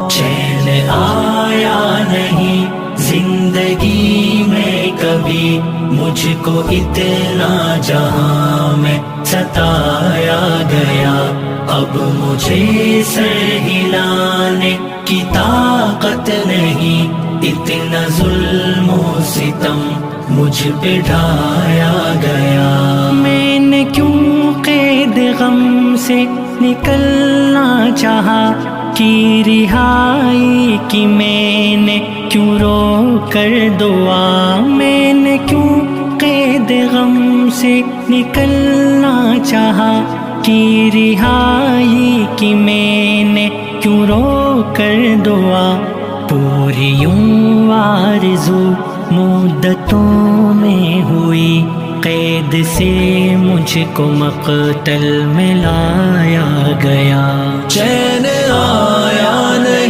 چین آیا نہیں زندگی میں کبھی مجھ کو اتنا جہاں میں ستایا گیا، اب مجھے سر ہلانے کی طاقت نہیں، اتنا ظلم و ستم مجھ پہ ڈھایا گیا۔ میں نے کیوں قید غم سے نکلنا چاہا، کی رہائی کی میں نے کیوں رو کر دعا، میں نے کیوں قید غم سے نکلنا چاہا، کی رہائی کی میں نے کیوں رو کر دعا، پوری یوں آرزو مدتوں میں ہوئی، قید سے مجھ کو مقتل میں لایا گیا۔ چین آیا نہیں